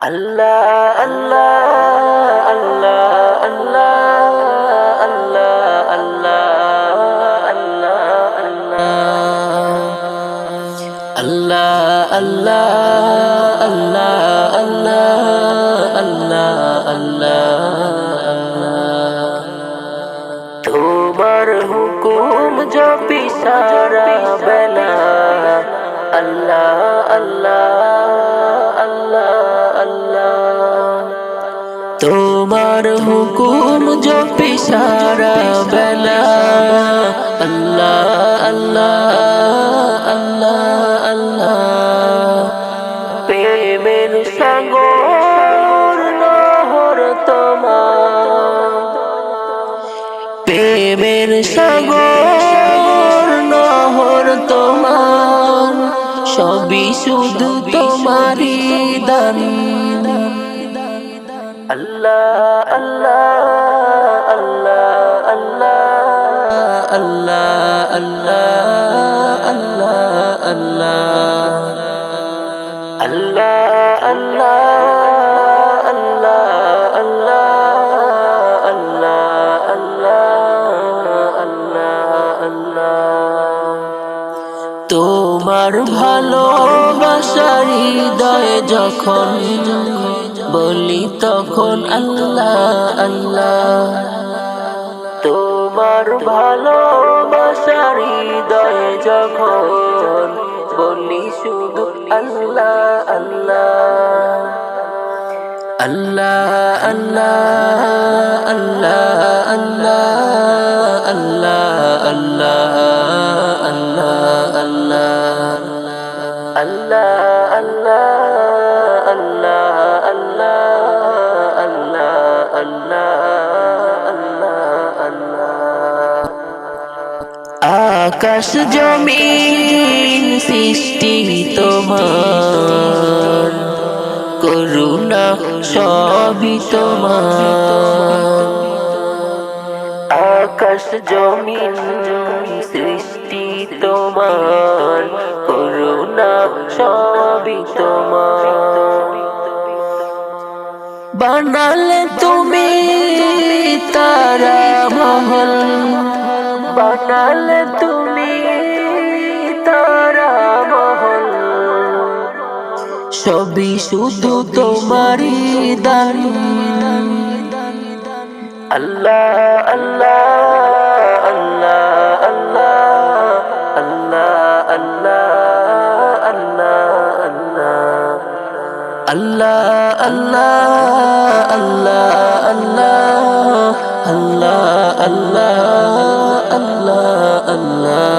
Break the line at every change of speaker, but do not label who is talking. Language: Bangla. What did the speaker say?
আল্লাহ আল্লাহ আল্লাহ আল্লাহ আল্লাহ আল্লাহ আল্লাহ আল্লাহ আল্লাহ আল্লাহ আল্লাহ আল্লাহ আল্লাহ তোমার হুকুম জপি সারা বেলা আল্লাহ আল্লাহ আল্লাহ আল্লাহ তোমার হুকুম জপি সারা বেলা আল্লাহ আল্লাহ আল্লাহ আল্লাহ প্রেমের সাগর নহর তোমার প্রেমের সাগর নহর তোমার সবই শুধু তোমারই দান আল্লাহ আল্লাহ আল্লাহ আল্লাহ আল্লাহ আল্লাহ আল্লাহ আল্লাহ আল্লাহ আল্লাহ আল্লাহ আল্লাহ আল্লাহ আল্লাহ তোমার ভালোবাসার হৃদয়ে যখন বলি তখন আল্লাহ আল্লাহ তোমার ভালোবাসার হৃদয়ে যখন বলি শুধু আল্লাহ আল্লাহ আল্লাহ আল্লাহ আল্লাহ আল্লাহ আল্লাহ আল্লাহ আল্লাহ আল্লাহ আল্লাহ আল্লাহ আল্লাহ আল্লাহ আল্লাহ আল্লাহ আকাশ জমিন সৃষ্টি তোমার করুণা সবই তোমার আকাশ জমিন সৃষ্টি তোমার করুণা সবই তোমার বানালে তুমি তারা মহল বানালে তুমি তারা মহল সবই শুধু তোমারই দান আল্লাহ আল্লাহ আল্লাহ আল্লাহ আল্লাহ আল্লাহ আল্লাহ আল্লাহ আল্লাহ আল্লাহ আল্লাহ আল্লাহ আল্লাহ আল্লাহ আল্লাহ